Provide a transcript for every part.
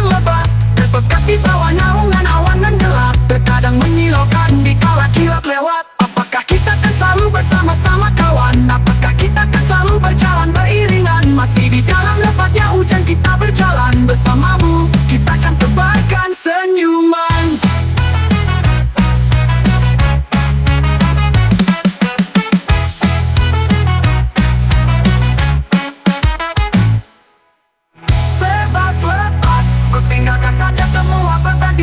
yang lebat, terpekat di bawah naungan awan yang gelap. Terkadang menyilaukan di kala kilat lewat. Apakah kita akan selalu bersama-sama kawan? Apakah kita akan selalu berjalan beriringan? Masih di dalam lebatnya hujan kita berjalan bersamamu. Kita akan tebarkan senyuman. Bebas lepas, ku tinggalkan saja semua beban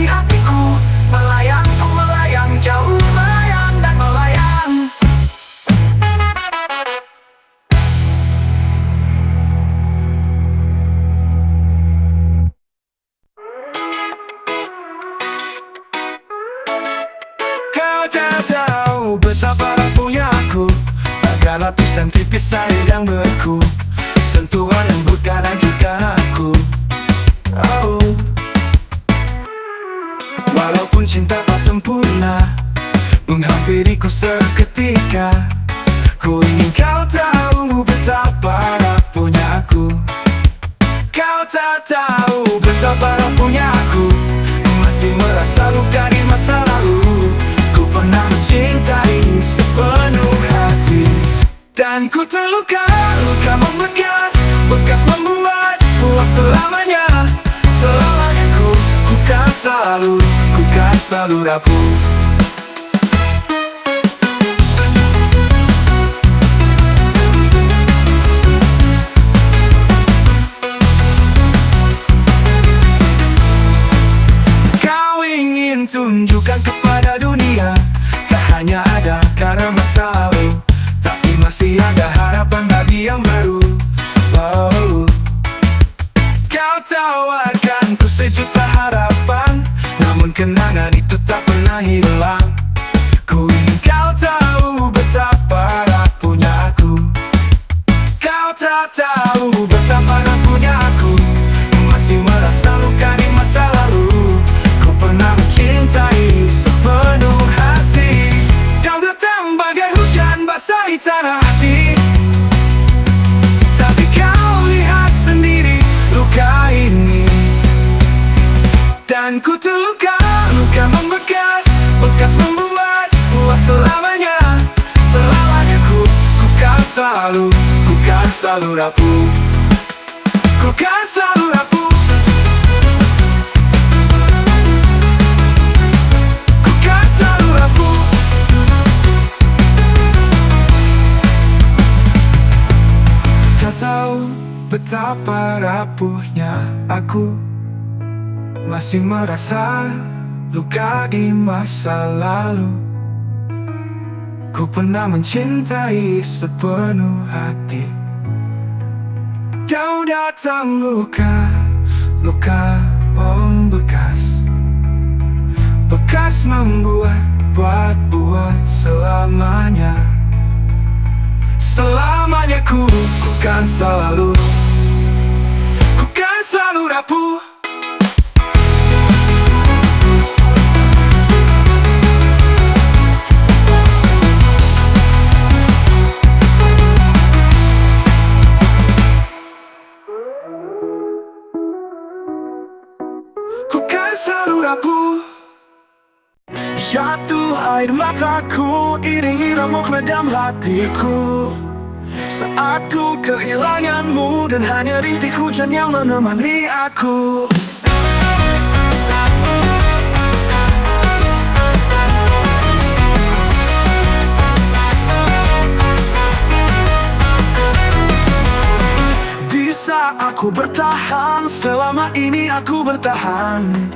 Tetesan tipis air yang beku, sentuhan lembut karena juga aku. Oh, walaupun cinta tak sempurna menghampiriku seketika, ku ingin kau tahu betapa rapuhnya aku. Kau tak tahu betapa rapuhnya aku, masih merasa luka di masa lalu. Ku pernah mencintai sepenuh hati, dan ku terluka, luka membekas, bekas membuat puas selamanya. Selamanya ku kan selalu rapuh. Kau ingin tunjukkan kepada dunia, tak hanya ada karena masa lalu, tapi masih ada harapan bagi yang baru. Oh, kau tawarkan ku sejuta harapan, namun kenangan itu tak pernah hilang. Ku ingin kau tahu betapa rapuhnya aku. Kau tak tahu betapa rapuhnya aku, masih merasa luka di masa lalu. Ku pernah mencintai sepenuh hati, kau datang bagai hujan basahi tanah hati. Tapi kau lihat sendiri luka ini, dan ku terluka, luka membekas, bekas membuat puas selamanya. Selamanya ku kan selalu rapuh. Ku kan selalu rapuh. Ku kan selalu rapuh. Kau tahu betapa rapuhnya aku, masih merasa luka di masa lalu. Ku pernah mencintai sepenuh hati, kau datang luka membekas, bekas membuat selamanya. Selamanya ku kan selalu rapuh. Ku kan selalu rapuh. Jatuh air mataku, iringi remuk medam hatiku, saat ku kehilanganmu, dan hanya rintik hujan yang menemani aku. Di saat aku bertahan, selama ini aku bertahan,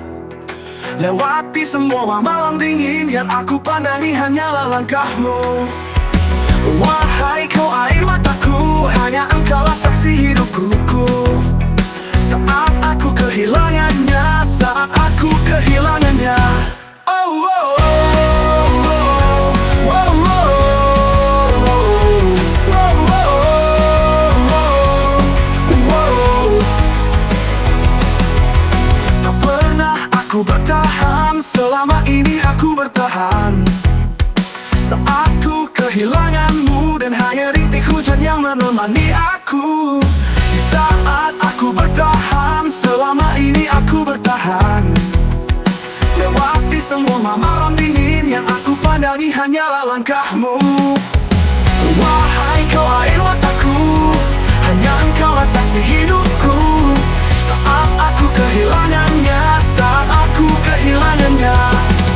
lewati semua malam dingin yang aku pandangi hanyalah langkahmu. Wahai kau air mataku, hanya engkaulah saksi hidupku. Saat aku kehilangannya, saat aku kehilangannya. Oh, oh, oh, oh, oh, oh, oh, oh. Tak pernah aku bertahan, selama ini aku bertahan, saat ku kehilanganmu, dan hanya rintik hujan yang menemani aku. Di saat aku bertahan, selama ini aku bertahan, lewati semua malam dingin yang aku pandangi hanyalah langkahmu. Wahai kau air mataku, hanya engkaulah saksi hidupku. Saat aku kehilangannya, saat aku kehilangannya.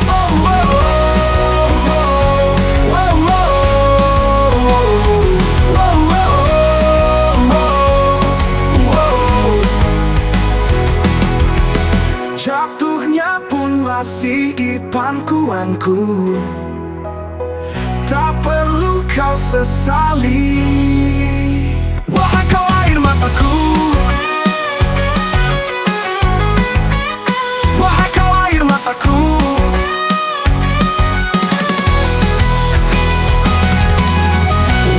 Oh, oh, oh, oh, oh, oh, oh. Jatuhnya pun masih di pangkuanku, tak perlu kau sesali. Wahai kau air mataku, wahai kau air mataku.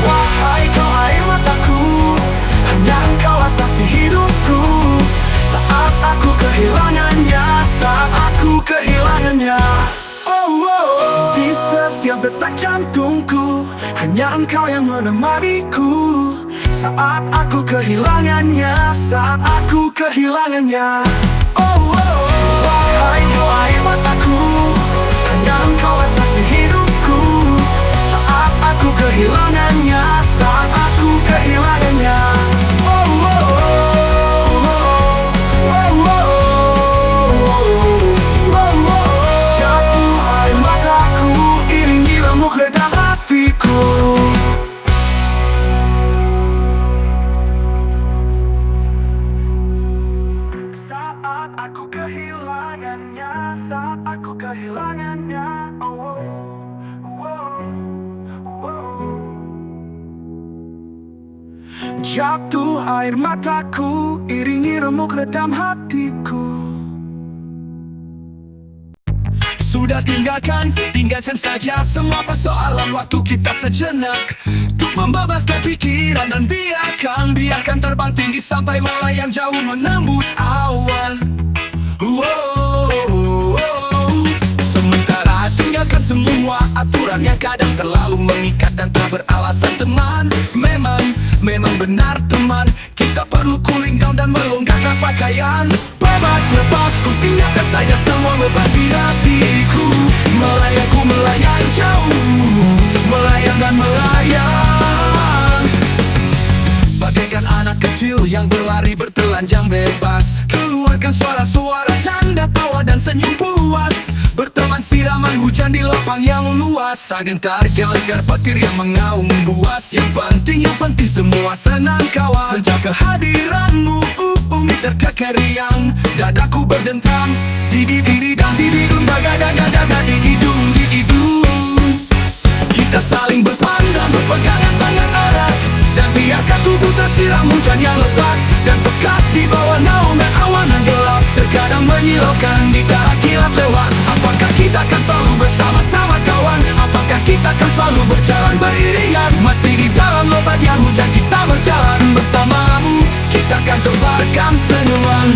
Wahai kau selamanya. Di setiap detak jantungku, hanya engkau yang menemaniku. Saat aku kehilangannya, saat aku kehilangannya. Wahai doa air mataku, hanya engkau saksi hidupku. Saat aku kehilangannya, saat aku kehilangannya. Jatuh air mataku, iringi remuk redam hatiku. Saat aku kehilangannya, saat aku kehilangannya. Jatuh air mataku, iringi remuk redam hatiku. Sudah tinggalkan saja semua persoalan waktu kita sejenak, untuk membebaskan pikiran dan biarkan terbang tinggi sampai melayang jauh menembus awan. Sementara tinggalkan semua aturan yang kadang terlalu mengikat dan tak beralasan. Teman, memang benar teman, kita perlu cooling down dan melonggarkan pakaian. Bebas lepas, ku tinggalkan saja semua beban di hatiku. Melayang jauh, melayang dan melayang. Bagaikan anak kecil yang berlari bertelanjang bebas, keluarkan suara-suara canda tawa dan senyum puas. Berteman siraman hujan di lapang yang luas, angin tarik lenggar petir yang mengaum buas. Yang penting semua senang kawan. Sejak kehadiranmu terkekeriang, dadaku berdentam. Dididididang dididung daga di hidung. Kita saling berpandang, berpegangan tangan erat, dan biarkan tubuh tersiram hujan yang lebat. Dan pekat di bawah naungan awan yang gelap, terkadang menyilaukan di darat kilat lewat. Apakah kita akan selalu bersama-sama kawan? Apakah kita akan selalu berjalan beriringan? Masih di dalam lebatnya hujan kita berjalan bersamamu, kita akan tebarkan senyuman.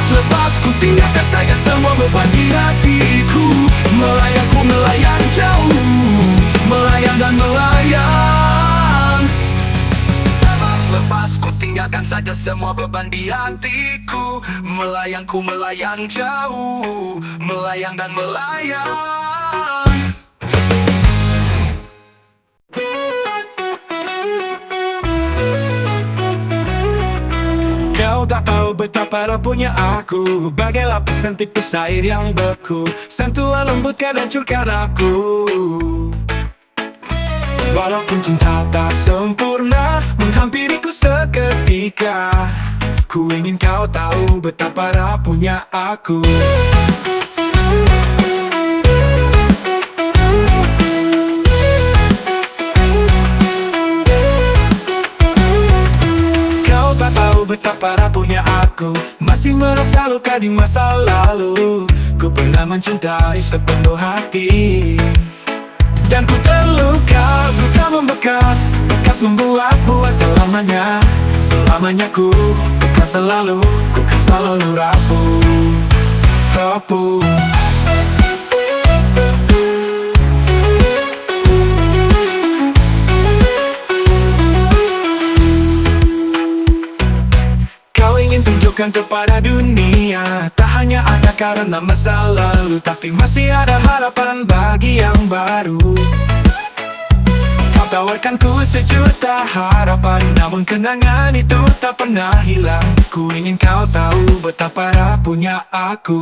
Lepas ku tinggalkan saja semua beban di hatiku. Melayang jauh, melayang dan melayang. Lepas ku tinggalkan saja semua beban di hatiku. Melayang jauh, melayang dan melayang. Kau tak tahu betapa rapuhnya aku, bagai lapisan tipis air yang beku. Sentuhan lembut kan hancurkan aku. Walaupun cinta tak sempurna menghampiriku seketika, ku ingin kau tahu betapa rapuhnya aku. Betapa rapuhnya aku, masih merasa luka di masa lalu. Ku pernah mencintai sepenuh hati, dan ku terluka, luka membekas, bekas membuat selamanya. Selamanya ku kan selalu rapuh. Tunjukkan kepada dunia, tak hanya ada karena masa lalu, tapi masih ada harapan bagi yang baru. Kau tawarkan ku sejuta harapan, namun kenangan itu tak pernah hilang. Ku ingin kau tahu betapa rapuhnya aku.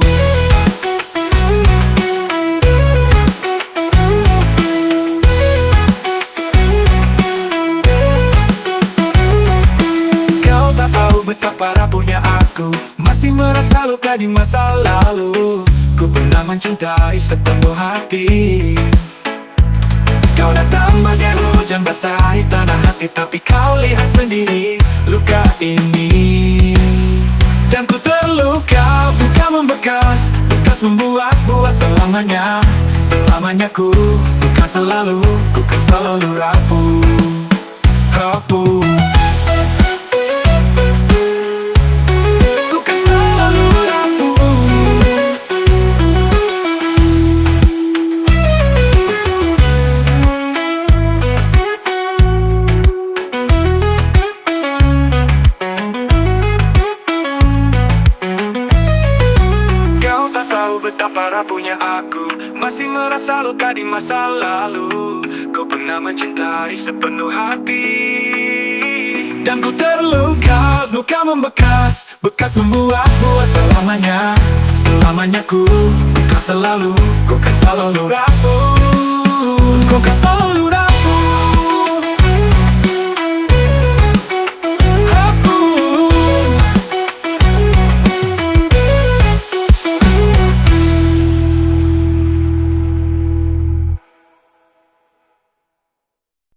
Betapa rapuhnya aku, masih merasa luka di masa lalu. Ku pernah mencintai sepenuh hati. Kau datang bagai hujan basahi tanah hati, tapi kau lihat sendiri luka ini. Dan ku terluka, bukan membekas, bekas membuat buah selamanya. Selamanya ku kan selalu rapuh. Rapuh. Ku kan selalu rapuh. Kau tak tahu betapa rapuhnya aku, masih merasa luka di masa lalu. Kau pernah mencintai sepenuh hati, dan ku terluka, luka membekas, bekas membuat buah selamanya. Selamanya ku kan selalu rapuh. Ku kan selalu